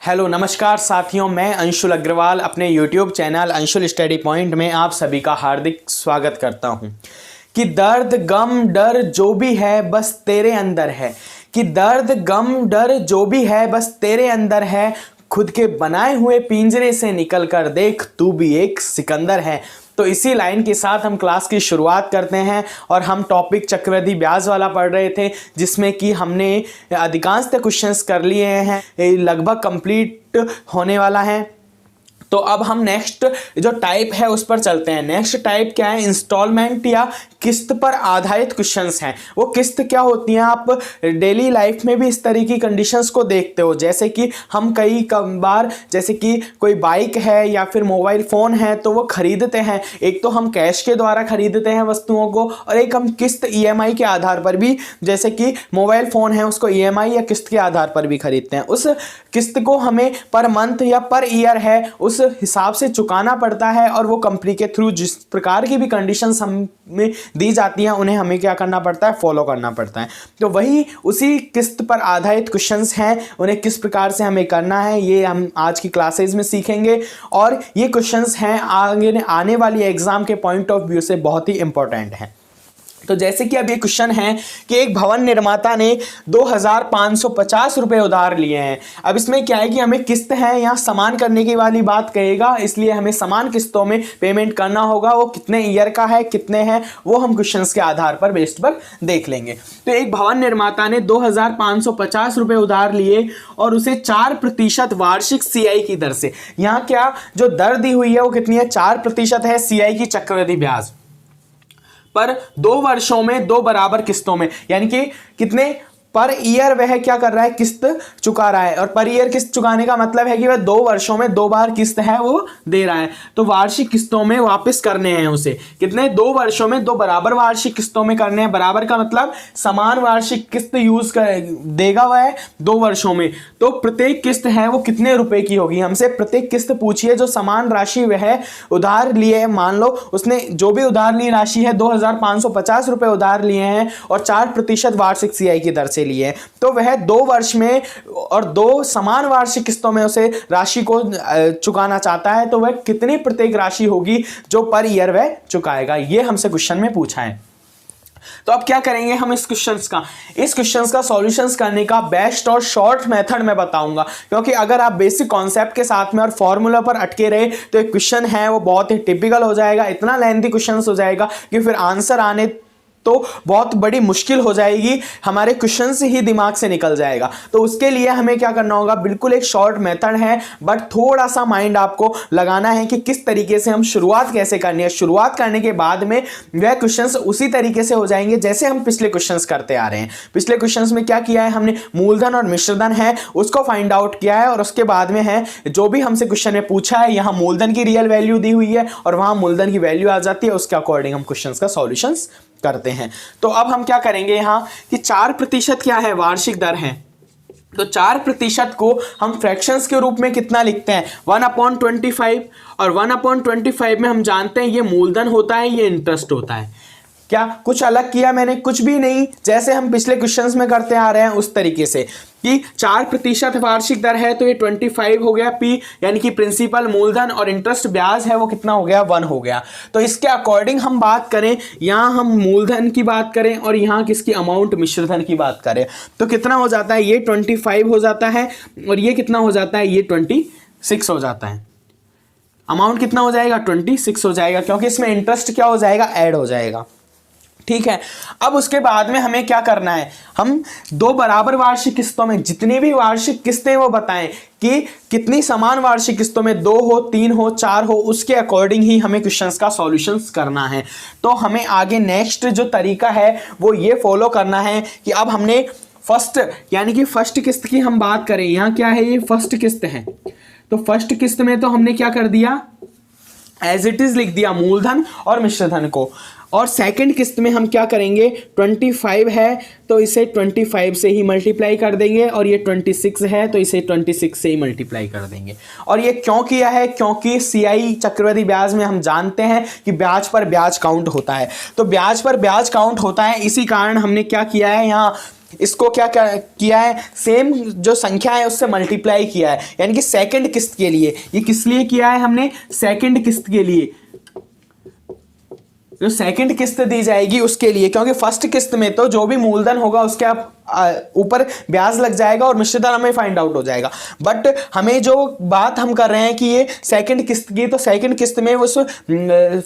Hello नमस्कार साथियों, मैं अंशुल अग्रवाल अपने YouTube channel Anshul study point में आप सभी का हार्दिक स्वागत करता हूं। कि दर्द गम डर जो भी है बस तेरे अंदर है, कि दर्द गम डर जो भी है बस तेरे अंदर है, खुद के बनाए हुए पिंजरे से निकल कर देख तू भी एक सिकंदर है। तो इसी लाइन के साथ हम क्लास की शुरुआत करते हैं और हम टॉपिक चक्रवृद्धि ब्याज वाला पढ़ रहे थे, जिसमें कि हमने अधिकांश क्वेश्चंस कर लिए हैं, लगभग कंप्लीट होने वाला है। तो अब हम नेक्स्ट जो टाइप है उस पर चलते हैं। नेक्स्ट टाइप क्या है? इंस्टॉलमेंट या किस्त पर आधारित क्वेश्चंस हैं। वो किस्त क्या होती हैं, आप डेली लाइफ में भी इस तरह की कंडीशंस को देखते हो। जैसे कि हम कई बार, जैसे कि कोई बाइक है या फिर मोबाइल फ़ोन है तो वो खरीदते हैं। एक तो हम कैश के द्वारा खरीदते हैं वस्तुओं को, और एक हम किस्त EMI के आधार पर भी, जैसे कि मोबाइल फ़ोन है उसको EMI या किस्त के आधार पर भी खरीदते हैं। उस किस्त को हमें पर मंथ या पर ईयर है उस हिसाब से चुकाना पड़ता है, और वो कंपनी के थ्रू जिस प्रकार की भी कंडीशंस हमें दी जाती हैं उन्हें हमें क्या करना पड़ता है, फॉलो करना पड़ता है। तो वही उसी किस्त पर आधारित क्वेश्चंस हैं, उन्हें किस प्रकार से हमें करना है ये हम आज की क्लासेज में सीखेंगे। और ये क्वेश्चंस हैं आगे आने वाली एग्जाम के पॉइंट ऑफ व्यू से बहुत ही इंपॉर्टेंट हैं। तो जैसे कि अब ये क्वेश्चन है कि एक भवन निर्माता ने 2550 रुपये उधार लिए हैं। अब इसमें क्या है कि हमें किस्त है, यहाँ समान करने की वाली बात कहेगा, इसलिए हमें समान किस्तों में पेमेंट करना होगा। वो कितने ईयर का है, कितने हैं, वो हम क्वेश्चंस के आधार पर बेस्ड पर देख लेंगे। तो एक भवन निर्माता ने 2550 रुपये उधार लिए और उसे 4% वार्षिक CI की दर से, यहाँ क्या जो दर दी हुई है वो कितनी है, 4% है CI की चक्रवृद्धि ब्याज पर 2 वर्षों में 2 बराबर किस्तों में, यानी कि कितने पर ईयर वह क्या कर रहा है, किस्त चुका रहा है। और पर ईयर किस्त चुकाने का मतलब है कि वह 2 वर्षों में 2 बार किस्त है वो दे रहा है। तो वार्षिक किस्तों में वापस करने हैं उसे कितने, 2 वर्षों में 2 बराबर वार्षिक किस्तों में करने हैं। बराबर का मतलब समान वार्षिक किस्त यूज कर देगा वह 2 वर्षों में। तो प्रत्येक किस्त है वो कितने रुपए की होगी, हमसे प्रत्येक किस्त पूछिए जो समान राशि वह उधार लिए। मान लो उसने जो भी उधार ली राशि है 2550 रुपये उधार लिए हैं और 4% वार्षिक CI की दर से लिए, तो वह 2 वर्ष में और 2 समान वार्षिक किस्तों में उसे राशि को चुकाना चाहता है। तो वह कितनी प्रत्येक राशि होगी जो पर ईयर वह चुकाएगा, ये हमसे क्वेश्चन में पूछा है। तो अब क्या करेंगे हम इस क्वेश्चंस का सॉल्यूशंस करने का बेस्ट और शॉर्ट मेथड मैं बताऊंगा, क्योंकि अगर आप बेसिक कॉन्सेप्ट के साथ में और फॉर्मूला पर अटके रहे तो एक क्वेश्चन है वो बहुत ही टिपिकल हो जाएगा, इतना लेंथी क्वेश्चंस हो जाएगा कि फिर आंसर आने तो बहुत बड़ी मुश्किल हो जाएगी, हमारे क्वेश्चन से ही दिमाग से निकल जाएगा। तो उसके लिए हमें क्या करना होगा, बिल्कुल एक शॉर्ट मेथड है, बट थोड़ा सा माइंड आपको लगाना है कि किस तरीके से हम शुरुआत कैसे करनी है। शुरुआत करने के बाद में वह क्वेश्चंस उसी तरीके से हो जाएंगे जैसे हम पिछले क्वेश्चंस करते आ रहे हैं। पिछले क्वेश्चंस में क्या किया है हमने, मूलधन और मिश्रधन है उसको फाइंड आउट किया है, और उसके बाद में है जो भी हमसे क्वेश्चन में पूछा है, यहाँ मूलधन की रियल वैल्यू दी हुई है और वहां मूलधन की वैल्यू आ जाती है, उसके अकॉर्डिंग हम क्वेश्चन का सॉल्यूशन करते हैं। तो अब हम क्या करेंगे यहाँ कि 4% क्या है, वार्षिक दर है। तो 4% को हम फ्रैक्शंस के रूप में कितना लिखते हैं, 1/25, और 1/25 में हम जानते हैं ये मूलधन होता है, ये इंटरेस्ट होता है। क्या कुछ अलग किया मैंने, कुछ भी नहीं, जैसे हम पिछले क्वेश्चंस में करते आ रहे हैं उस तरीके से कि 4% वार्षिक दर है तो ये 25 हो गया P, यानी कि प्रिंसिपल मूलधन, और इंटरेस्ट ब्याज है वो कितना हो गया, 1 हो गया। तो इसके अकॉर्डिंग हम बात करें, यहाँ हम मूलधन की बात करें और यहाँ किसकी अमाउंट, मिश्रधन की बात करें, तो कितना हो जाता है, ये 25 हो जाता है और ये कितना हो जाता है, ये 26 हो जाता है। अमाउंट कितना हो जाएगा, 26 हो जाएगा, क्योंकि इसमें इंटरेस्ट क्या हो जाएगा, ऐड हो जाएगा। ठीक है। अब उसके बाद में हमें क्या करना है, हम 2 बराबर वार्षिक किस्तों में जितनी भी वार्षिक किस्तें वो बताएं कि कितनी समान वार्षिक किस्तों में, 2 हो, 3 हो, 4 हो, उसके अकॉर्डिंग ही हमें क्वेश्चंस का सॉल्यूशंस करना है। तो हमें आगे नेक्स्ट जो तरीका है वो ये फॉलो करना है कि अब हमने फर्स्ट, यानी कि फर्स्ट किस्त की हम बात करें, यहाँ क्या है, ये फर्स्ट किस्त है। तो फर्स्ट किस्त में तो हमने क्या कर दिया, एज इट इज लिख दिया मूलधन और मिश्रधन को। और सेकंड किस्त में हम क्या करेंगे, 25 है तो इसे 25 से ही मल्टीप्लाई कर देंगे, और ये 26 है तो इसे 26 से ही मल्टीप्लाई कर देंगे। और ये क्यों किया है, क्योंकि CI चक्रवृद्धि ब्याज में हम जानते हैं कि ब्याज पर ब्याज काउंट होता है। तो ब्याज पर ब्याज काउंट होता है, इसी कारण हमने क्या किया है, यहाँ इसको क्या किया है, सेम जो संख्या है उससे मल्टीप्लाई किया है, यानी कि सेकंड किस्त के लिए। ये किस लिए किया है हमने, सेकंड किस्त के लिए, जो सेकंड किस्त दी जाएगी उसके लिए, क्योंकि फर्स्ट किस्त में तो जो भी मूलधन होगा उसके ऊपर ब्याज लग जाएगा और मिश्रधन हमें फाइंड आउट हो जाएगा। बट हमें जो बात हम कर रहे हैं कि ये सेकंड किस्त की, तो सेकंड किस्त में उस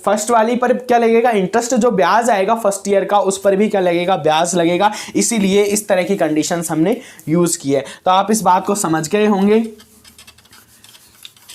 फर्स्ट वाली पर क्या लगेगा, इंटरेस्ट जो ब्याज आएगा फर्स्ट ईयर का उस पर भी क्या लगेगा, ब्याज लगेगा। इसीलिए इस तरह की कंडीशंस हमने यूज की है। तो आप इस बात को समझ गए होंगे।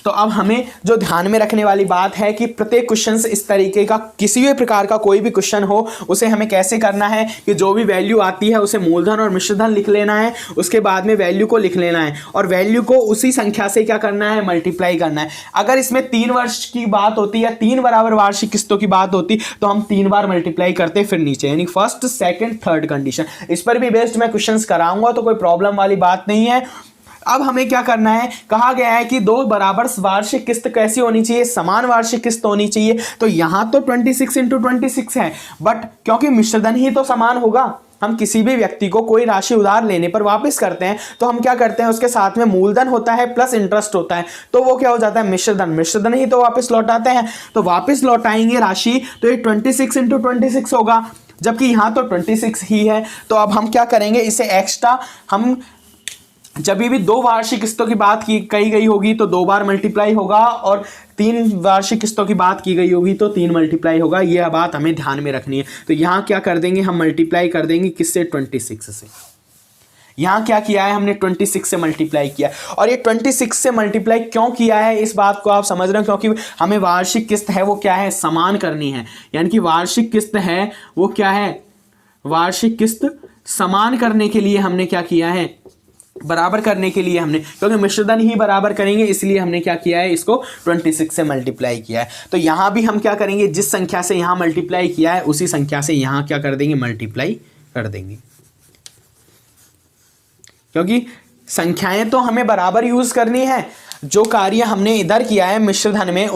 तो अब हमें जो ध्यान में रखने वाली बात है कि प्रत्येक क्वेश्चन इस तरीके का, किसी भी प्रकार का कोई भी क्वेश्चन हो उसे हमें कैसे करना है कि जो भी वैल्यू आती है उसे मूलधन और मिश्रधन लिख लेना है, उसके बाद में वैल्यू को लिख लेना है और वैल्यू को उसी संख्या से क्या करना है, मल्टीप्लाई करना है। अगर इसमें 3 वर्ष की बात होती है, 3 बराबर वार्षिक किस्तों की बात होती तो हम 3 बार मल्टीप्लाई करते फिर नीचे, यानी फर्स्ट सेकेंड थर्ड कंडीशन। इस पर भी बेस्ड मैं क्वेश्चन कराऊंगा, तो कोई प्रॉब्लम वाली बात नहीं है। अब हमें क्या करना है, कहा गया है कि 2 बराबर वार्षिक किस्त कैसी होनी चाहिए, समान वार्षिक किस्त होनी चाहिए। तो यहां तो 26 × 26 है, बट क्योंकि मिश्रधन ही तो समान होगा, हम किसी भी व्यक्ति को कोई राशि उधार लेने पर वापस करते हैं तो हम क्या करते हैं, उसके साथ में मूलधन होता है प्लस इंटरेस्ट होता है, तो वो क्या हो जाता है, मिश्रधन। मिश्रधन ही तो वापस लौटाते हैं, तो वापस लौटाएंगे राशि, तो ये 26 × 26 होगा, जबकि यहां तो 26 ही है। तो अब हम क्या करेंगे, इसे एक्स्ट्रा हम जब भी 2 वार्षिक किस्तों की बात की कही गई होगी तो 2 बार मल्टीप्लाई होगा, और 3 वार्षिक किस्तों की बात की गई होगी तो 3 मल्टीप्लाई होगा। यह बात हमें ध्यान में रखनी है। तो यहाँ क्या कर देंगे, हम मल्टीप्लाई कर देंगे किससे, 26 से। यहाँ क्या किया है हमने, 26 से मल्टीप्लाई किया। और ये 26 से मल्टीप्लाई क्यों किया है, इस बात को आप समझ रहे हो, क्योंकि हमें वार्षिक किस्त है वो क्या है, समान करनी है। यानी कि वार्षिक किस्त है वो क्या है, वार्षिक किस्त समान करने के लिए हमने क्या किया है, बराबर करने के लिए हमने, क्योंकि मिश्रधन ही बराबर करेंगे इसलिए हमने क्या किया है, इसको 26 से मल्टीप्लाई किया है। तो यहां भी हम क्या करेंगे, जिस संख्या से यहां मल्टीप्लाई किया है उसी संख्या से यहां क्या कर देंगे, मल्टीप्लाई कर देंगे, क्योंकि संख्याएं तो हमें बराबर यूज करनी है। जो कार्य हमने इधर किया है मिश्रधन में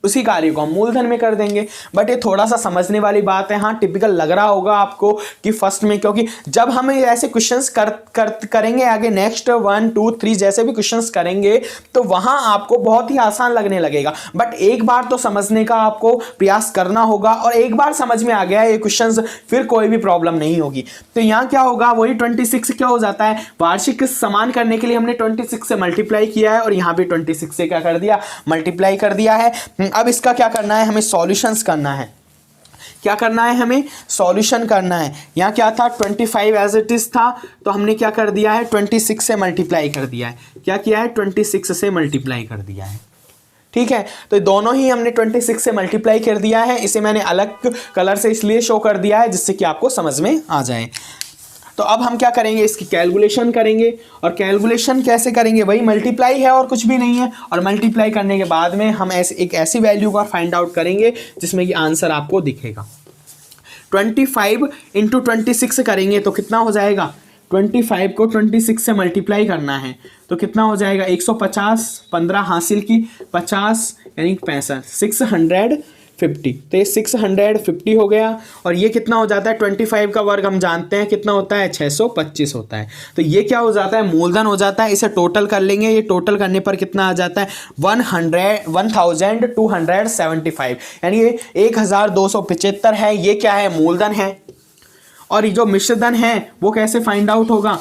उसी कार्य को हम मूलधन में कर देंगे। बट ये थोड़ा सा समझने वाली बात है। हाँ, टिपिकल लग रहा होगा आपको कि फर्स्ट में, क्योंकि जब हम ऐसे क्वेश्चंस करेंगे आगे, नेक्स्ट 1 2 3 जैसे भी क्वेश्चंस करेंगे तो वहां आपको बहुत ही आसान लगने लगेगा। बट एक बार तो समझने का आपको प्रयास करना होगा, और एक बार समझ में आ गया ये क्वेश्चंस फिर कोई भी प्रॉब्लम नहीं होगी। तो यहाँ क्या होगा, वही 26 क्या हो जाता है, वार्षिक समान करने के लिए हमने 26 से मल्टीप्लाई किया है, और यहाँ पे 26 से क्या कर दिया, मल्टीप्लाई कर दिया है। अब इसका क्या करना है, हमें सॉल्यूशंस करना है। क्या करना है, हमें सॉल्यूशन करना है। यहाँ क्या था, 25 एज इट इज था, तो हमने क्या कर दिया है, 26 से मल्टीप्लाई कर दिया है। क्या किया है, 26 से मल्टीप्लाई कर दिया है। ठीक है, तो दोनों ही हमने 26 से मल्टीप्लाई कर दिया है। इसे मैंने अलग कलर से इसलिए शो कर दिया है जिससे कि आपको समझ में आ जाए। तो अब हम क्या करेंगे, इसकी कैलकुलेशन करेंगे। और कैलकुलेशन कैसे करेंगे, वही मल्टीप्लाई है और कुछ भी नहीं है। और मल्टीप्लाई करने के बाद में हम एक ऐसी वैल्यू का फाइंड आउट करेंगे जिसमें कि आंसर आपको दिखेगा। 25 × 26 करेंगे तो कितना हो जाएगा, 25 को 26 से मल्टीप्लाई करना है तो कितना हो जाएगा, 150, 15 हासिल की, 50 यानी 65, 650। तो ये 650 हो गया। और ये कितना हो जाता है, 25 का वर्ग हम जानते हैं कितना होता है, 625 होता है। तो ये क्या हो जाता है, मूलधन हो जाता है। इसे टोटल कर लेंगे, ये टोटल करने पर कितना आ जाता है, 1275, यानी ये 1275 है। ये क्या है, मूलधन है। और ये जो मिश्रधन है वो कैसे फाइंड आउट होगा,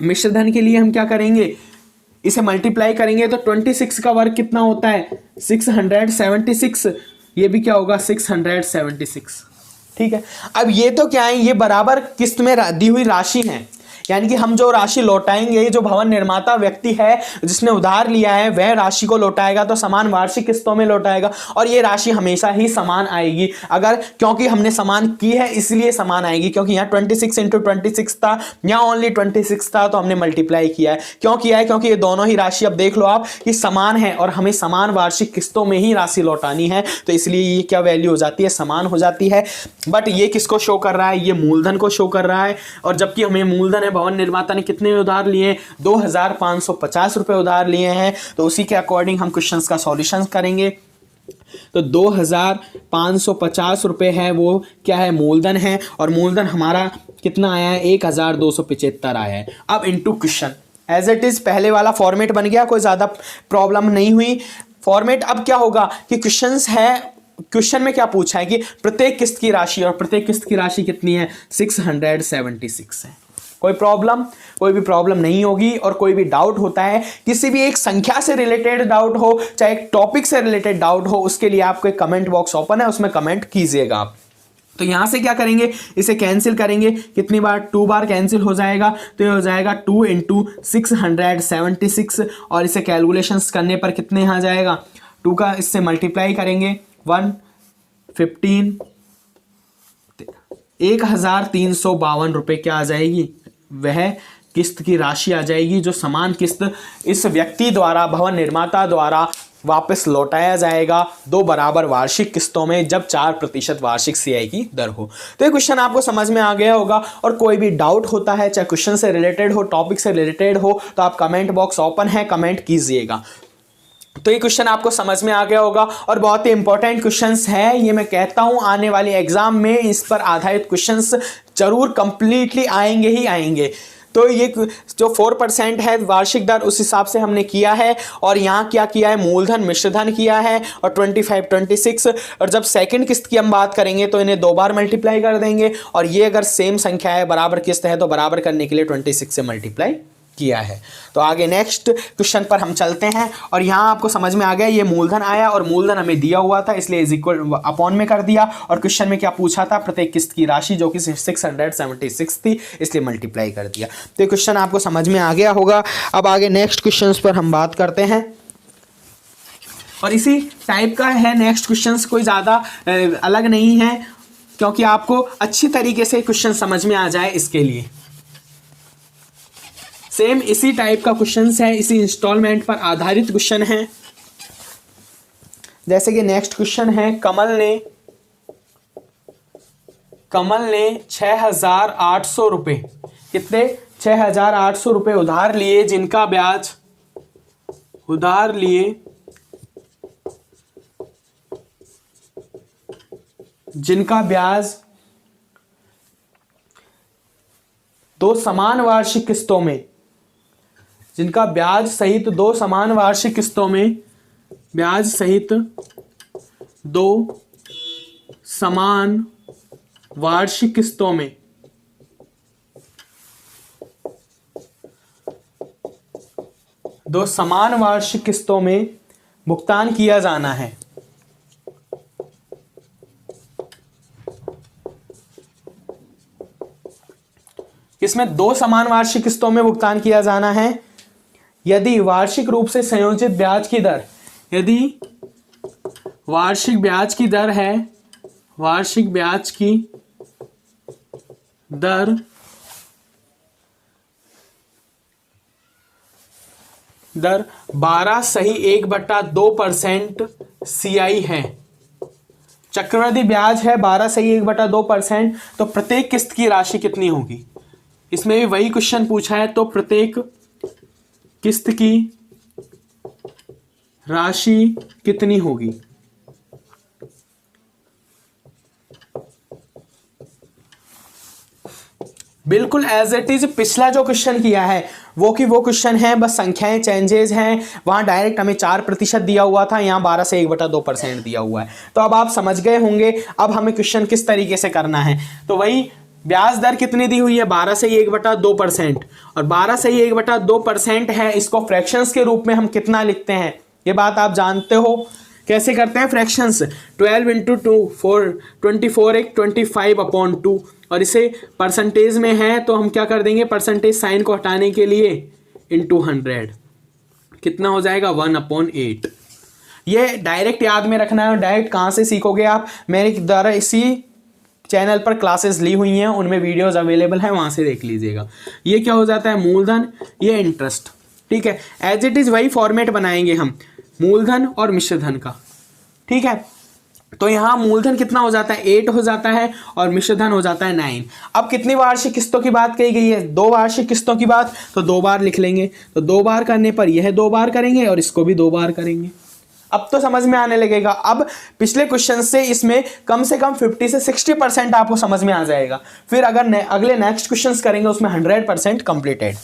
मिश्रधन के लिए हम क्या करेंगे, इसे मल्टीप्लाई करेंगे तो 26 का वर्ग कितना होता है, 676। ये भी क्या होगा, 676। ठीक है, अब ये तो क्या है, ये बराबर किस्त में दी हुई राशि है। यानी कि हम जो राशि लौटाएंगे, जो भवन निर्माता व्यक्ति है जिसने उधार लिया है वह राशि को लौटाएगा तो समान वार्षिक किस्तों में लौटाएगा। और ये राशि हमेशा ही समान आएगी, अगर क्योंकि हमने समान की है इसलिए समान आएगी। क्योंकि यहाँ 26 × 26 था, यहाँ ओनली 26 था, तो हमने मल्टीप्लाई किया है। क्यों किया है, क्योंकि ये दोनों ही राशि, अब देख लो आप, कि समान है और हमें समान वार्षिक किस्तों में ही राशि लौटानी है, तो इसलिए ये क्या वैल्यू हो जाती है, समान हो जाती है। बट ये किसको शो कर रहा है, ये मूलधन को शो कर रहा है। और जबकि हमें मूलधन है, भवन निर्माता ने कितने उधार लिए, 2550 रुपए उधार लिए हैं। तो उसी के अकॉर्डिंग हम क्वेश्चंस का सॉल्यूशन करेंगे। तो 2,550 रुपये है वो क्या है, मूलधन है। और मूलधन हमारा कितना आया है, 1,275 आया है। अब into question as it is पहले वाला फॉर्मेट बन गया, कोई ज़्यादा प्रॉब्लम नहीं हुई। फॉर्मेट अब क्या होगा कि क्वेश्चंस है, क्वेश्चन में क्या पूछा है कि प्रत्येक किस्त की राशि, और प्रत्येक किस्त की राशि कितनी है, 676 है। कोई भी प्रॉब्लम नहीं होगी। और कोई भी डाउट होता है, किसी भी एक संख्या से रिलेटेड डाउट हो, चाहे एक टॉपिक से रिलेटेड डाउट हो, उसके लिए आपको एक कमेंट बॉक्स ओपन है, उसमें कमेंट कीजिएगा आप। तो यहां से क्या करेंगे, इसे कैंसिल करेंगे, कितनी बार, 2 बार कैंसिल हो जाएगा। तो ये हो जाएगा 2 × 676 और इसे कैलकुलेशंस करने पर कितने यहाँ जाएगा, 2 का इससे मल्टीप्लाई करेंगे 115 1,352 रुपये क्या आ जाएगी, वह किस्त की राशि आ जाएगी जो समान किस्त इस व्यक्ति द्वारा, भवन निर्माता द्वारा वापस लौटाया जाएगा 2 बराबर वार्षिक किस्तों में, जब 4% वार्षिक सीआई की दर हो। तो ये क्वेश्चन आपको समझ में आ गया होगा। और कोई भी डाउट होता है, चाहे क्वेश्चन से रिलेटेड हो, टॉपिक से रिलेटेड हो, तो आप कमेंट बॉक्स ओपन है, कमेंट कीजिएगा। तो ये क्वेश्चन आपको समझ में आ गया होगा। और बहुत ही इंपॉर्टेंट क्वेश्चंस है, ये मैं कहता हूं, आने वाली एग्जाम में इस पर आधारित क्वेश्चंस जरूर कंप्लीटली आएंगे ही आएंगे। तो ये जो 4% है वार्षिक दर, उस हिसाब से हमने किया है। और यहाँ क्या किया है, मूलधन मिश्रधन किया है, और 25 26। और जब सेकंड किस्त की हम बात करेंगे तो इन्हें 2 बार मल्टीप्लाई कर देंगे। और ये अगर सेम संख्या है, बराबर किस्त है, तो बराबर करने के लिए 26 से मल्टीप्लाई किया है। तो आगे नेक्स्ट क्वेश्चन पर हम चलते हैं। और यहाँ आपको समझ में आ गया, ये मूलधन आया और मूलधन हमें दिया हुआ था, इसलिए इज इक्वल अपॉन में कर दिया। और क्वेश्चन में क्या पूछा था, प्रत्येक किस्त की राशि जो कि 676 थी, इसलिए मल्टीप्लाई कर दिया। तो ये क्वेश्चन आपको समझ में आ गया होगा। अब आगे नेक्स्ट क्वेश्चन पर हम बात करते हैं। और इसी टाइप का है नेक्स्ट क्वेश्चन, कोई ज़्यादा अलग नहीं है, क्योंकि आपको अच्छी तरीके से क्वेश्चन समझ में आ जाए, इसके लिए सेम इसी टाइप का क्वेश्चन है, इसी इंस्टॉलमेंट पर आधारित क्वेश्चन है। जैसे कि नेक्स्ट क्वेश्चन है, कमल ने 6,800 रुपये, कितने, 6,800 रुपये उधार लिए, जिनका ब्याज, उधार लिए जिनका ब्याज 2 समान वार्षिक किस्तों में, जिनका ब्याज सहित 2 समान वार्षिक किस्तों में, ब्याज सहित 2 समान वार्षिक किस्तों में 2 समान वार्षिक किस्तों में भुगतान किया जाना है। इसमें 2 समान वार्षिक किस्तों में भुगतान किया जाना है यदि वार्षिक रूप से संयोजित ब्याज की दर, यदि वार्षिक ब्याज की दर है, वार्षिक ब्याज की दर 12/1/2% CI है। चक्रवृद्धि ब्याज है 12/1/2%, तो प्रत्येक किस्त की राशि कितनी होगी। इसमें भी वही क्वेश्चन पूछा है, तो प्रत्येक किस्त की राशि कितनी होगी। बिल्कुल एज इट इज पिछला जो क्वेश्चन किया है वो क्वेश्चन है, बस संख्याएं चेंजेस हैं। वहां डायरेक्ट हमें 4% दिया हुआ था, यहाँ 12/1/2% दिया हुआ है। तो अब आप समझ गए होंगे अब हमें क्वेश्चन किस तरीके से करना है। तो वही ब्याज दर कितनी दी हुई है, 12/1/2%, और 12/1/2% है। इसको फ्रैक्शंस के रूप में हम कितना लिखते हैं, ये बात आप जानते हो। कैसे करते हैं फ्रैक्शंस, 12 × 2 4 24 1 25/2, और इसे परसेंटेज में है तो हम क्या कर देंगे, परसेंटेज साइन को हटाने के लिए × 100, कितना हो जाएगा 1/8। ये डायरेक्ट याद में रखना है। डायरेक्ट कहाँ से सीखोगे आप, मेरे द्वारा इसी चैनल पर क्लासेस ली हुई हैं, उनमें वीडियोस अवेलेबल हैं, वहाँ से देख लीजिएगा। ये क्या हो जाता है, मूलधन, ये इंटरेस्ट, ठीक है। एज इट इज़ वही फॉर्मेट बनाएंगे हम मूलधन और मिश्रधन का, ठीक है। तो यहाँ मूलधन कितना हो जाता है, 8 हो जाता है, और मिश्रधन हो जाता है 9। अब कितनी वार्षिक किस्तों की बात कही गई है, 2 वार्षिक किस्तों की बात, तो 2 बार लिख लेंगे। तो 2 बार करने पर यह 2 बार करेंगे और इसको भी 2 बार करेंगे। अब तो समझ में आने लगेगा। अब पिछले क्वेश्चन से इसमें कम से कम 50 से 60% आपको समझ में आ जाएगा। फिर अगर अगले नेक्स्ट क्वेश्चंस करेंगे उसमें 100% कंप्लीटेड।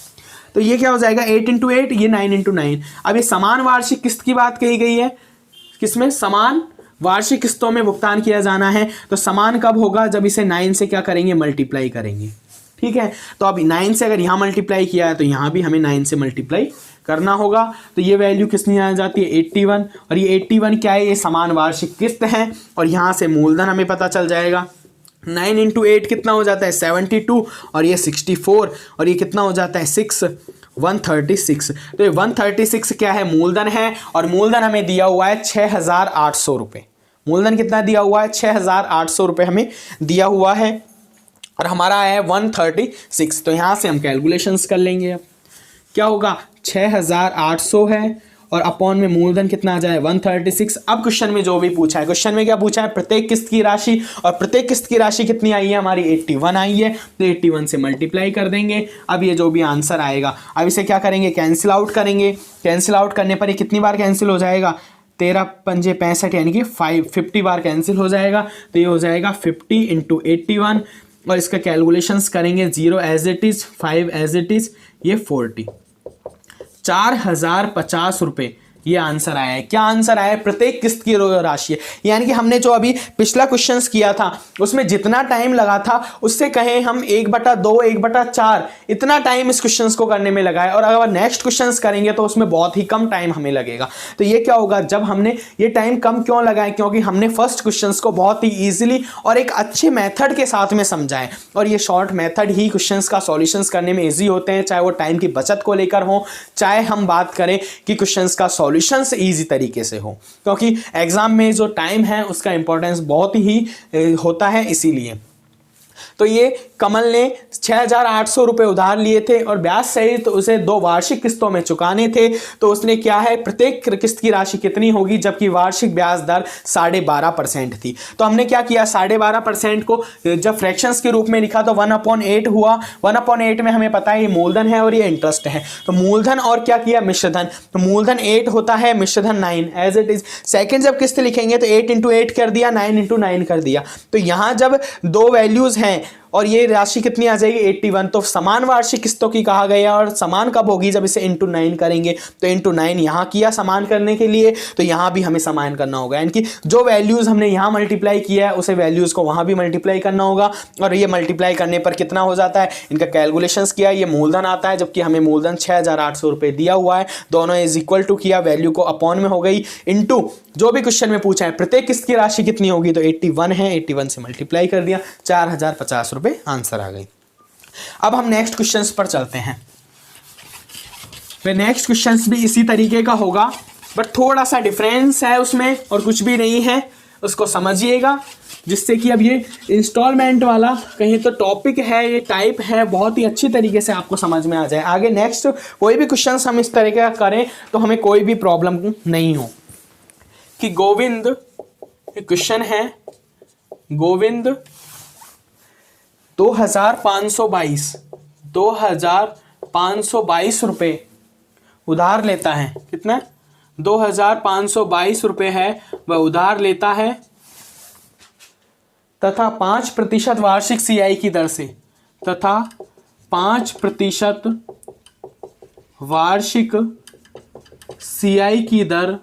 तो ये क्या हो जाएगा 8 इंटू 8, ये 9 इंटू 9। अब ये समान वार्षिक किस्त की बात कही गई है, किसमें समान वार्षिक किस्तों में भुगतान किया जाना है। तो समान कब होगा, जब इसे 9 से क्या करेंगे, मल्टीप्लाई करेंगे। ठीक है, तो अब 9 से अगर यहाँ मल्टीप्लाई किया है तो यहाँ भी हमें 9 से मल्टीप्लाई करना होगा। तो ये वैल्यू कितनी आ जाती है 81, और ये 81 क्या है, ये समान वार्षिक किस्त है। और यहाँ से मूलधन हमें पता चल जाएगा, 9 इंटू 8 कितना हो जाता है 72, और ये 64, और ये कितना हो जाता है 6, 136। तो ये 136 क्या है, मूलधन है। और मूलधन हमें दिया हुआ है 6,800 रुपये। मूलधन कितना दिया हुआ है 6,800 रुपये हमें दिया हुआ है, और हमारा है 136। तो यहाँ से हम कैलकुलेशंस कर लेंगे। अब क्या होगा 6,800 है और अपॉन में मूलधन कितना आ जाए 136। अब क्वेश्चन में जो भी पूछा है, क्वेश्चन में क्या पूछा है, प्रत्येक किस्त की राशि, और प्रत्येक किस्त की राशि कितनी आई है हमारी 81 आई है। तो 81 से मल्टीप्लाई कर देंगे। अब ये जो भी आंसर आएगा, अब इसे क्या करेंगे, कैंसिल आउट करेंगे। कैंसिल आउट करने पर ये कितनी बार कैंसिल हो जाएगा, 13 पंजे 65, यानी कि 50 बार कैंसिल हो जाएगा। तो ये हो जाएगा 50 इंटू 81, और इसका कैलकुलेशंस करेंगे, 0 as it is, 5 as it is, ये 40, 4,050 रुपये ये आंसर आया है। क्या आंसर आया है, प्रत्येक किस्त की राशि है। यानी कि हमने जो अभी पिछला क्वेश्चंस किया था उसमें जितना टाइम लगा था उससे कहें हम 1/2 1/4 इतना टाइम इस क्वेश्चंस को करने में लगा है। और अगर नेक्स्ट क्वेश्चंस करेंगे तो उसमें बहुत ही कम टाइम हमें लगेगा। तो ये क्या होगा, जब हमने ये टाइम कम क्यों लगाया, क्योंकि हमने फर्स्ट क्वेश्चंस को बहुत ही ईजिली और एक अच्छे मेथड के साथ में समझा है। और ये शॉर्ट मेथड ही क्वेश्चंस का सॉल्यूशंस करने में ईजी होते हैं, चाहे वो टाइम की बचत को लेकर हो, चाहे हम बात करें कि क्वेश्चंस का सॉल्यूशन से ईजी तरीके से हो। क्योंकि एग्जाम में जो टाइम है उसका इंपॉर्टेंस बहुत ही होता है, इसीलिए। तो ये कमल ने 6,800 रुपये उधार लिए थे और ब्याज सहित तो उसे 2 वार्षिक किस्तों में चुकाने थे। तो उसने क्या है, प्रत्येक किस्त की राशि कितनी होगी, जबकि वार्षिक ब्याज दर 12.5% थी। तो हमने क्या किया, 12.5% को जब फ्रैक्शंस के रूप में लिखा तो 1/8 हुआ। 1/8 में हमें पता है ये मूलधन है और ये इंटरेस्ट है। तो मूलधन और क्या किया, मिश्रधन। तो मूलधन 8 होता है, मिश्रधन 9 एज इट इज। सेकेंड जब किस्त लिखेंगे तो 8 इंटू 8 कर दिया, 9 इंटू 9 कर दिया। तो यहाँ जब 2 वैल्यूज हैं और ये राशि कितनी आ जाएगी 81, तो समान वार्षिक किस्तों की कहा गया। और समान कब होगी, जब इसे इंटू 9 करेंगे। तो इंटू 9 यहाँ किया समान करने के लिए, तो यहाँ भी हमें समान करना होगा। यानी कि जो वैल्यूज़ हमने यहाँ मल्टीप्लाई किया है उसे वैल्यूज़ को वहाँ भी मल्टीप्लाई करना होगा। और ये मल्टीप्लाई करने पर कितना हो जाता है, इनका कैलकुलेशंस किया, ये मूलधन आता है, जबकि हमें मूलधन 6,800 रुपये दिया हुआ है। दोनों इज इक्वल टू किया, वैल्यू को अपॉन में हो गई, इंटू जो भी क्वेश्चन में पूछा है प्रत्येक किस्त की राशि कितनी होगी, तो 81 है, 81 से मल्टीप्लाई कर दिया, 4,050 रुपये आंसर आ गई। अब हम नेक्स्ट क्वेश्चंस पर चलते हैं। नेक्स्ट क्वेश्चंस भी इसी तरीके का होगा, बट थोड़ा सा डिफरेंस है उसमें और कुछ भी नहीं है, उसको समझिएगा, जिससे कि अब ये इंस्टॉलमेंट वाला कहीं तो टॉपिक है, ये टाइप है, बहुत ही अच्छी तरीके से आपको समझ में आ जाए। आगे नेक्स्ट कोई भी क्वेश्चंस हम इस तरीके का करें तो हमें कोई भी प्रॉब्लम नहीं हो। कि गोविंद, क्वेश्चन है, गोविंद 2,522 रुपये उधार लेता है। कितना, 2,522 रुपये है वह उधार लेता है, तथा 5% वार्षिक CI की दर से, तथा 5% वार्षिक CI की दर,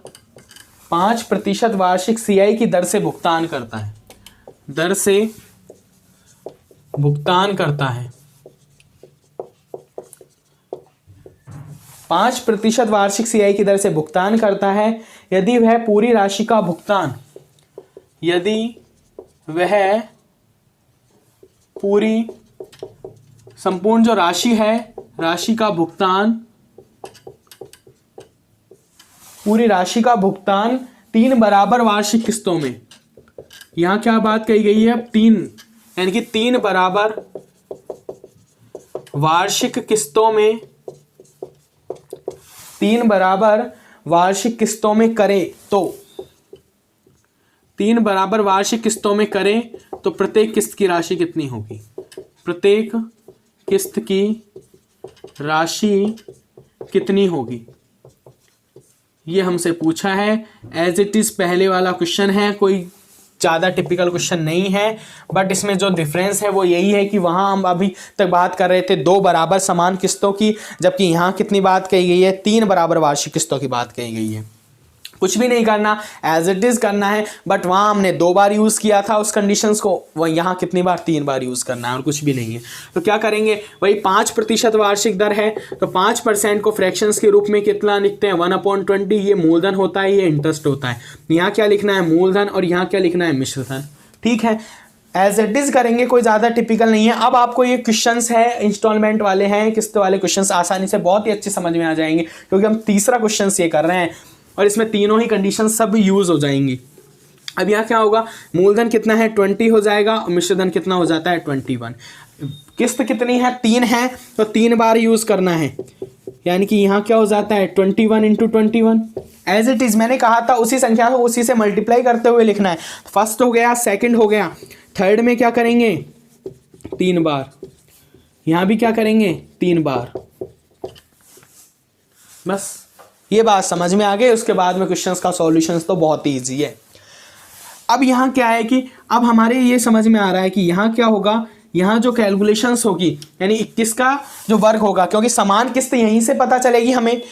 5% वार्षिक CI की दर से भुगतान करता है, दर से भुगतान करता है। 5% वार्षिक CI की दर से भुगतान करता है यदि वह पूरी राशि का भुगतान, यदि वह पूरी संपूर्ण जो राशि है, राशि का भुगतान, पूरी राशि का भुगतान 3 बराबर वार्षिक किस्तों में। यहां क्या बात कही गई है, 3, यानी कि 3 बराबर वार्षिक किस्तों में, 3 बराबर वार्षिक किस्तों में करे तो, 3 बराबर वार्षिक किस्तों में करें तो प्रत्येक किस्त की राशि कितनी होगी, प्रत्येक किस्त की राशि कितनी होगी, ये हमसे पूछा है, एज इट इज़ पहले वाला क्वेश्चन है, कोई ज़्यादा टिपिकल क्वेश्चन नहीं है, बट इसमें जो डिफरेंस है वो यही है कि वहाँ हम अभी तक बात कर रहे थे 2 बराबर समान किस्तों की, जबकि यहाँ कितनी बात कही गई है, 3 बराबर वार्षिक किस्तों की बात कही गई है। कुछ भी नहीं करना, एज इट इज़ करना है, बट वहाँ हमने 2 बार यूज़ किया था उस कंडीशंस को, वह यहाँ कितनी बार, 3 बार यूज़ करना है और कुछ भी नहीं है। तो क्या करेंगे, वही 5% वार्षिक दर है, तो 5% को फ्रैक्शंस के रूप में कितना लिखते हैं, 1/20, ये मूलधन होता है, ये इंटरेस्ट होता है। यहाँ क्या लिखना है, मूलधन, और यहाँ क्या लिखना है, मिश्र धन। ठीक है, एज इट इज़ करेंगे, कोई ज़्यादा टिपिकल नहीं है। अब आपको ये क्वेश्चंस है इंस्टॉलमेंट वाले हैं, किस्त वाले क्वेश्चंस आसानी से बहुत ही अच्छे समझ में आ जाएंगे, क्योंकि हम तीसरा क्वेश्चंस ये कर रहे हैं और इसमें तीनों ही कंडीशन सब यूज़ हो जाएंगी। अब यहाँ क्या होगा, मूलधन कितना है, 20 हो जाएगा, और मिश्रधन कितना हो जाता है, 21। किस्त कितनी है, 3 है, तो 3 बार यूज़ करना है, यानी कि यहाँ क्या हो जाता है, 21 × 21। एज इट इज़ मैंने कहा था उसी संख्या को उसी से मल्टीप्लाई करते हुए लिखना है। फर्स्ट हो गया, सेकंड हो गया, थर्ड में क्या करेंगे, 3 बार, यहाँ भी क्या करेंगे, 3 बार। बस ये बात समझ में आ गई। उसके बाद में क्वेश्चंस का सॉल्यूशंस तो बहुत ही ईजी है। अब यहाँ क्या है कि अब हमारे ये समझ में आ रहा है कि यहाँ क्या होगा, यहाँ जो कैलकुलेशंस होगी यानी 21 का जो वर्ग होगा, क्योंकि समान किस्त यहीं से पता चलेगी हमें,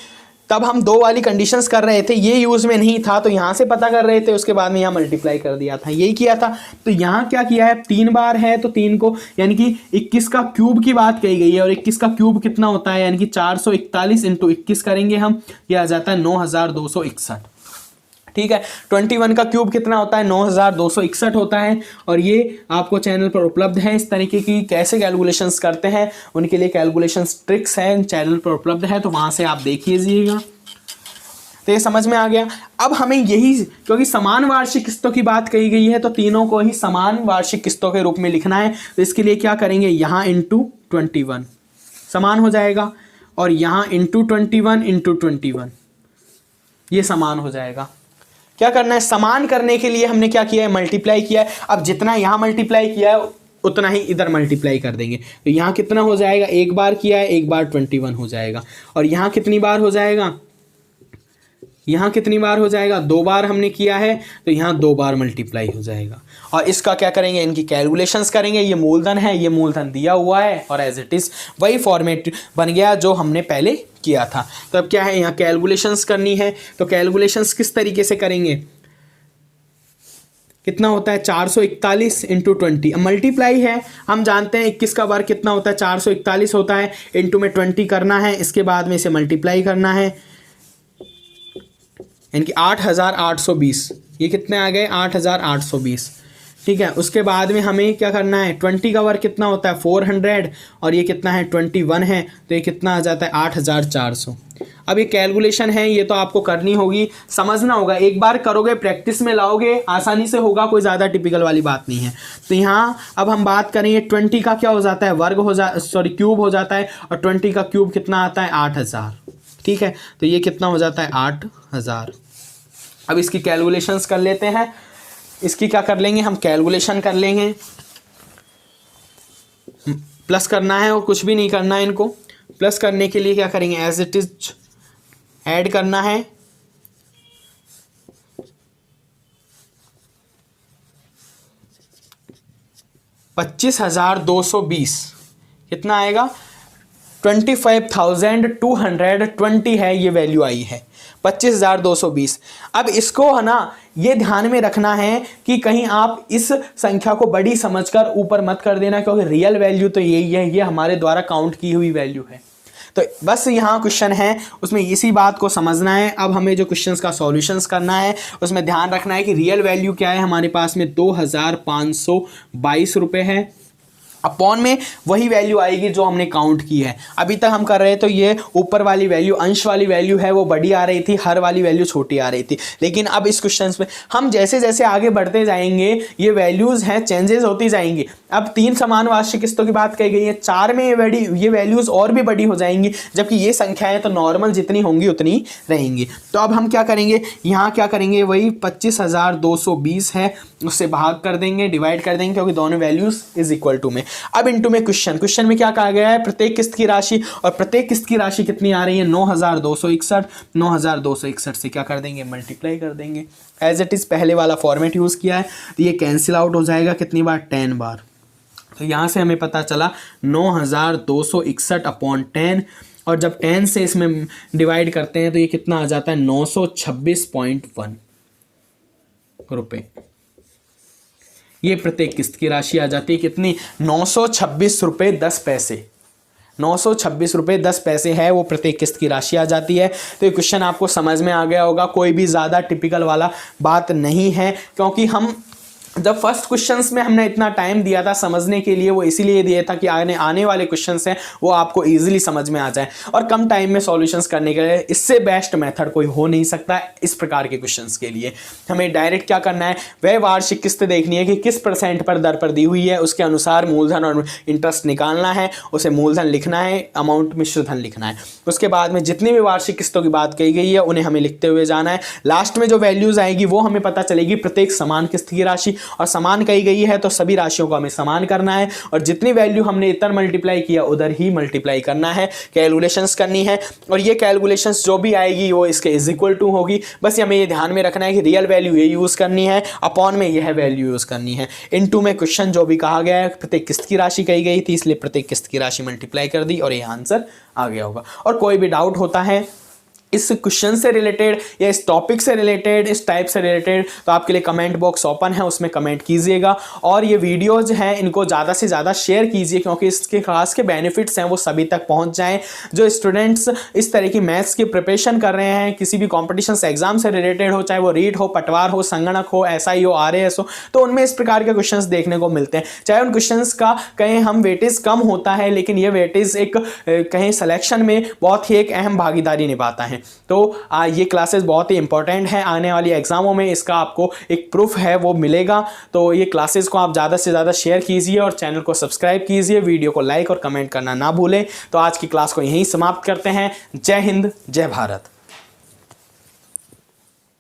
तब हम 2 वाली कंडीशंस कर रहे थे, ये यूज़ में नहीं था तो यहाँ से पता कर रहे थे, उसके बाद में यहाँ मल्टीप्लाई कर दिया था, यही किया था। तो यहाँ क्या किया है, 3 बार है तो 3 को, यानी कि 21 का क्यूब की बात कही गई है, और 21 का क्यूब कितना होता है, यानी कि 441 × 21 करेंगे हम, ये आ जाता है 9261। ठीक है, 21 का क्यूब कितना होता है, 9261 होता है। और ये आपको चैनल पर उपलब्ध है, इस तरीके की कैसे कैलकुलेशंस करते हैं उनके लिए कैलकुलेशंस ट्रिक्स हैं, चैनल पर उपलब्ध है, तो वहाँ से आप देख लीजिएगा। तो ये समझ में आ गया। अब हमें यही, क्योंकि समान वार्षिक किस्तों की बात कही गई है तो तीनों को ही समान वार्षिक किस्तों के रूप में लिखना है। तो इसके लिए क्या करेंगे, यहाँ × 21 समान हो जाएगा, और यहाँ × 21 × 21 ये समान हो जाएगा। क्या करना है, समान करने के लिए हमने क्या किया है, मल्टीप्लाई किया है। अब जितना यहाँ मल्टीप्लाई किया है उतना ही इधर मल्टीप्लाई कर देंगे, तो यहाँ कितना हो जाएगा, 1 बार किया है, 1 बार 21 हो जाएगा। और यहाँ कितनी बार हो जाएगा, यहाँ कितनी बार हो जाएगा, 2 बार हमने किया है, तो यहाँ 2 बार मल्टीप्लाई हो जाएगा। और इसका क्या करेंगे, इनकी कैलकुलेशंस करेंगे। ये मूलधन है, ये मूलधन दिया हुआ है, और एज इट इज़ वही फॉर्मेट बन गया जो हमने पहले किया था। तो अब क्या है, यहाँ कैलकुलेशंस करनी है, तो कैलकुलेशंस किस तरीके से करेंगे, कितना होता है, 441 × 20। अब मल्टीप्लाई है, हम जानते हैं 21 का वर्ग कितना होता है, 441 होता है, इंटू में 20 करना है, इसके बाद में इसे मल्टीप्लाई करना है, यानी कि 8820। ये कितने आ गए, 8820। ठीक है, उसके बाद में हमें क्या करना है, 20 का वर्ग कितना होता है, 400, और ये कितना है, 21 है, तो ये कितना आ जाता है, 8400। अब ये कैलकुलेशन है, ये तो आपको करनी होगी, समझना होगा, एक बार करोगे, प्रैक्टिस में लाओगे, आसानी से होगा, कोई ज़्यादा टिपिकल वाली बात नहीं है। तो यहाँ अब हम बात करेंगे 20 का क्या हो जाता है, वर्ग हो क्यूब हो जाता है, और 20 का क्यूब कितना आता है, 8000। ठीक है, तो ये कितना हो जाता है, 8000। अब इसकी कैलकुलेशंस कर लेते हैं। इसकी क्या कर लेंगे, हम कैलकुलेशन कर लेंगे, प्लस करना है और कुछ भी नहीं करना है। इनको प्लस करने के लिए क्या करेंगे, एज इट इज ऐड करना है, $25,220 कितना आएगा, 25,220 है, ये वैल्यू आई है 25,220। अब इसको है ना, ये ध्यान में रखना है कि कहीं आप इस संख्या को बड़ी समझकर ऊपर मत कर देना, क्योंकि रियल वैल्यू तो यही है, ये हमारे द्वारा काउंट की हुई वैल्यू है। तो बस यहाँ क्वेश्चन है, उसमें इसी बात को समझना है। अब हमें जो क्वेश्चंस का सॉल्यूशंस करना है उसमें ध्यान रखना है कि रियल वैल्यू क्या है, हमारे पास में 2,522 रुपये है, अपॉन में वही वैल्यू आएगी जो हमने काउंट की है। अभी तक हम कर रहे हैं तो ये ऊपर वाली वैल्यू, अंश वाली वैल्यू है, वो बड़ी आ रही थी, हर वाली वैल्यू छोटी आ रही थी। लेकिन अब इस क्वेश्चन में हम जैसे जैसे आगे बढ़ते जाएंगे, ये वैल्यूज़ हैं चेंजेस होती जाएंगी। अब 3 समान वार्षिक किस्तों की बात कही गई है, 4 में ये वैल्यूज और भी बड़ी हो जाएंगी, जबकि ये संख्याएं तो नॉर्मल जितनी होंगी उतनी रहेंगी। तो अब हम क्या करेंगे, यहाँ क्या करेंगे, वही 25,220 है, उससे भाग कर देंगे, डिवाइड कर देंगे, क्योंकि दोनों वैल्यूज इज इक्वल टू में। अब इनटू में क्वेश्चन में क्या कहा गया है, प्रत्येक किस्त की राशि, और प्रत्येक किस्त की राशि कितनी आ रही है, 9,261। 9,261 से क्या कर देंगे, मल्टीप्लाई कर देंगे। एज इट इज पहले वाला फॉर्मेट यूज किया है, तो ये कैंसिल आउट हो जाएगा कितनी बार, 10 बार। तो यहाँ से हमें पता चला 9,261 अपॉन 10, और जब 10 से इसमें डिवाइड करते हैं तो ये कितना आ जाता है, 926.1 रुपये। ये प्रत्येक किस्त की राशि आ जाती है कितनी, 926 रुपये 10 पैसे। 926 रुपये 10 पैसे है वो प्रत्येक किस्त की राशि आ जाती है। तो ये क्वेश्चन आपको समझ में आ गया होगा, कोई भी ज़्यादा टिपिकल वाला बात नहीं है, क्योंकि हम जब फर्स्ट क्वेश्चंस में हमने इतना टाइम दिया था समझने के लिए, वो इसीलिए दिया था कि आने वाले क्वेश्चंस हैं वो आपको इजीली समझ में आ जाए, और कम टाइम में सॉल्यूशंस करने के लिए इससे बेस्ट मेथड कोई हो नहीं सकता इस प्रकार के क्वेश्चंस के लिए। हमें डायरेक्ट क्या करना है, वह वार्षिक किस्त देखनी है कि किस % पर दर पर दी हुई है, उसके अनुसार मूलधन और इंटरेस्ट निकालना है, उसे मूलधन लिखना है, अमाउंट मिश्र धन लिखना है। उसके बाद में जितनी भी वार्षिक किस्तों की बात कही गई है उन्हें हमें लिखते हुए जाना है। लास्ट में जो वैल्यूज आएगी वो हमें पता चलेगी प्रत्येक समान किस्त की राशि, और समान कही गई है तो सभी राशियों को हमें समान करना है, और जितनी वैल्यू हमने इधर मल्टीप्लाई किया उधर ही मल्टीप्लाई करना है, कैलकुलेशंस करनी है, और ये कैलकुलेशंस जो भी आएगी वो इसके इज इक्वल टू होगी। बस हमें ये ध्यान में रखना है कि रियल वैल्यू ये यूज़ करनी है, अपॉन में यह वैल्यू यूज़ करनी है। इनटू में क्वेश्चन जो भी कहा गया है प्रत्येक किस्त की राशि कही गई थी, इसलिए प्रत्येक किस्त की राशि मल्टीप्लाई कर दी और ये आंसर आ गया होगा। और कोई भी डाउट होता है इस क्वेश्चन से रिलेटेड या इस टॉपिक से रिलेटेड, इस टाइप से रिलेटेड, तो आपके लिए कमेंट बॉक्स ओपन है, उसमें कमेंट कीजिएगा। और ये वीडियोज हैं इनको ज़्यादा से ज़्यादा शेयर कीजिए, क्योंकि इसके खास के बेनिफिट्स हैं वो सभी तक पहुंच जाएं। जो स्टूडेंट्स इस तरह की मैथ्स की प्रिपरेशन कर रहे हैं, किसी भी कॉम्पिटिशन एग्जाम से रिलेटेड हो, चाहे वो रीट हो, पटवार हो, संगणक हो, SI हो, RAS हो, तो उनमें इस प्रकार के क्वेश्चन देखने को मिलते हैं। चाहे उन क्वेश्चन का कहीं हम वेटेज कम होता है, लेकिन ये वेटेज एक कहीं सिलेक्शन में बहुत ही एक अहम भागीदारी निभाता है। तो ये क्लासेस बहुत ही इंपॉर्टेंट है, आने वाली एग्जामों में इसका आपको एक प्रूफ है वो मिलेगा। तो ये क्लासेस को आप ज़्यादा से ज़्यादा शेयर कीजिए और चैनल को सब्सक्राइब कीजिए, वीडियो को लाइक और कमेंट करना ना भूलें। तो आज की क्लास को यहीं समाप्त करते हैं। जय हिंद, जय भारत।